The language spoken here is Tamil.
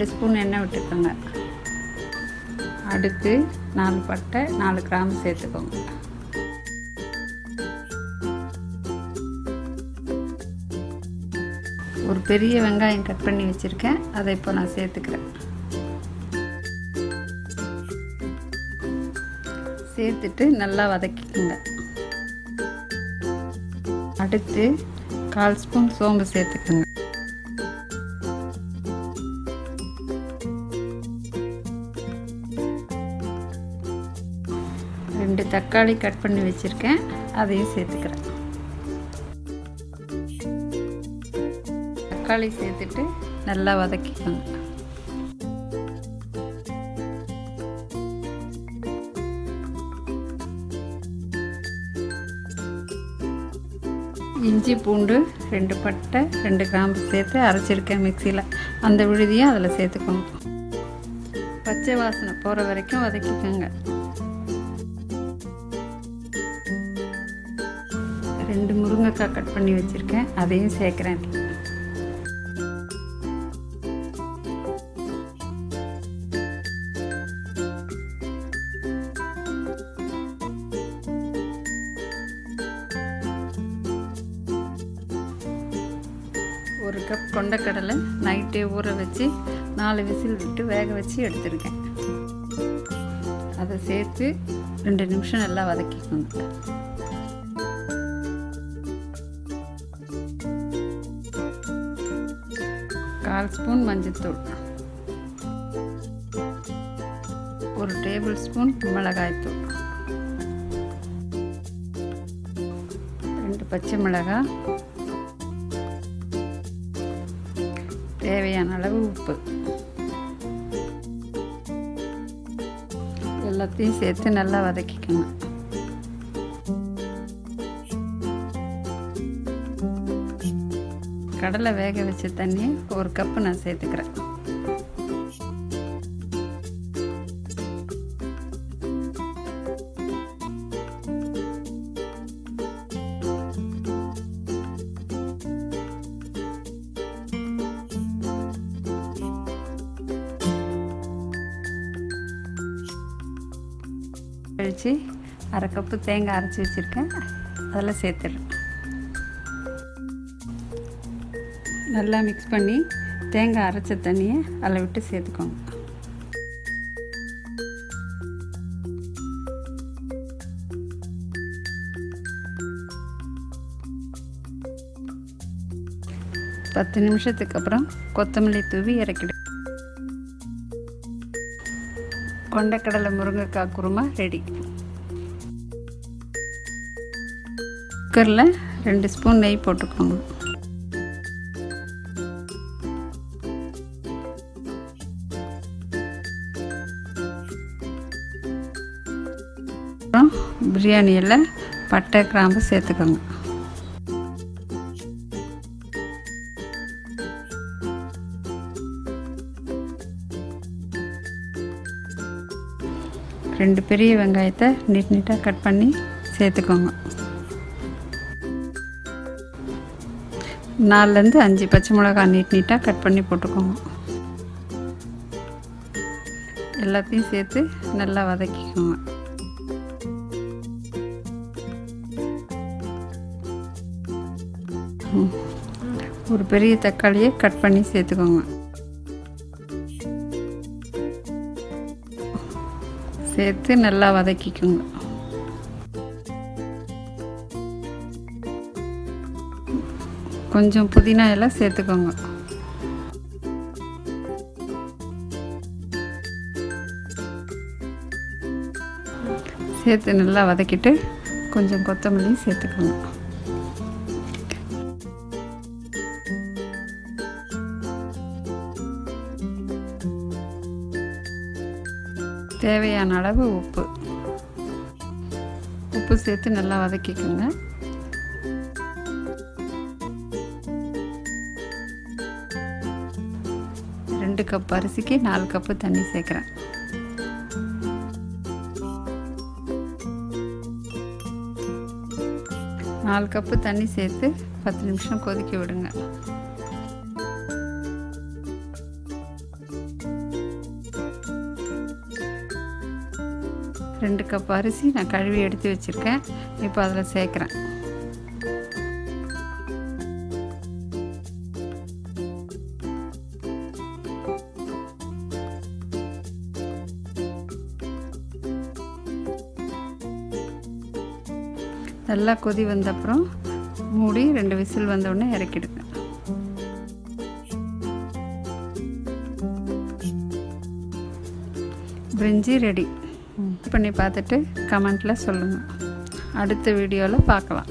2 ஸ்பூன் எண்ணெய் விட்டுக்கோங்க. அடுத்து 4 பட்டை 4 கிராம்பு சேர்த்துக்கோங்க. ஒரு பெரிய வெங்காயம் கட் பண்ணி வச்சுருக்கேன், அதை இப்போ நான் சேர்த்துக்கிறேன். சேர்த்துட்டு நல்லா வதக்கிக்கோங்க. அடுத்து 1/4 ஸ்பூன் சோம்பு சேர்த்துக்கோங்க. ரெண்டு தக்காளி கட் பண்ணி வச்சுருக்கேன், அதையும் சேர்த்துக்கிறேன். தக்காளி சேர்த்துட்டு நல்லா வதக்கிக்கோங்க. இஞ்சி பூண்டு 2 பட்டை 2 கிராம்பு சேர்த்து அரைச்சிருக்கேன் மிக்சியில். அந்த விழுதியும் அதில் சேர்த்துக்கோங்க. பச்சை வாசனை போகிற வரைக்கும் வதக்கிக்கோங்க. 2 முருங்கைக்காய் கட் பண்ணி வச்சுருக்கேன், அதையும் சேர்க்குறேன். ஒரு கப் கொண்டக்கடலை நைட்டே ஊற வச்சு 4 விசில் விட்டு வேக வச்சு எடுத்துருக்கேன். அதை சேர்த்து 2 நிமிஷம் நல்லா வதக்கிக்கோங்க. கால் ஸ்பூன் மஞ்சள்தூள், 1 டேபிள் ஸ்பூன் மிளகாய்த்தூள், 2 பச்சை மிளகாய், தேவையான அளவு உப்பு, எல்லாத்தையும் சேர்த்து நல்லா வதக்கிக்கோங்க. கடலை வேக வச்ச தண்ணி 1 கப்பு நான் சேர்த்துக்கிறேன். கழித்து 1/2 கப்பு தேங்காய் அரைச்சி வச்சுருக்கேன், அதில் சேர்த்துடுறேன். நல்லா மிக்ஸ் பண்ணி தேங்காய் அரைச்ச தண்ணியை அதில் விட்டு சேர்த்துக்கோங்க. பத்து நிமிஷத்துக்கு அப்புறம் கொத்தமல்லி தூவி இறக்கிடு. கொண்டக்கடலை முருங்கைக்காய் குருமா ரெடி. குக்கரில் 2 ஸ்பூன் நெய் போட்டுக்கோங்க. அப்புறம் பிரியாணியில் பட்டை கிராம்பு சேர்த்துக்கோங்க. ரெண்டு பெரிய வெங்காயத்தை நீட்டாக கட் பண்ணி சேர்த்துக்கோங்க. 4லேருந்து 5 பச்சை மிளகாய் நீட்டாக கட் பண்ணி போட்டுக்கோங்க. எல்லாத்தையும் சேர்த்து நல்லா வதக்கிக்கோங்க. ஒரு பெரிய தக்காளியை கட் பண்ணி சேர்த்துக்கோங்க. சேர்த்து நல்லா வதக்கிக்கோங்க. கொஞ்சம் புதினா எல்லாம் சேர்த்துக்கோங்க. சேர்த்து நல்லா வதக்கிட்டு கொஞ்சம் கொத்தமல்லி சேர்த்துக்கோங்க. தேவையான அளவு உப்பு சேர்த்து நல்லா வதக்கிக்கோங்க. ரெண்டு கப் அரிசிக்கு 4 கப்பு தண்ணி சேர்க்குறேன். நாலு கப்பு தண்ணி சேர்த்து 10 நிமிஷம் கொதிக்க விடுங்க. 2 கப் அரிசி நான் கழுவி எடுத்து வச்சுருக்கேன். இப்போ அதில் சேர்க்குறேன். நல்லா கொதி வந்தப்புறம் மூடி 2 விசில் வந்தோடனே இறக்கிடுங்க. பிரிஞ்சி ரெடி. பண்ணி பார்த்துட்டு கமெண்ட்டில் சொல்லுங்கள். அடுத்த வீடியோவில் பார்க்கலாம்.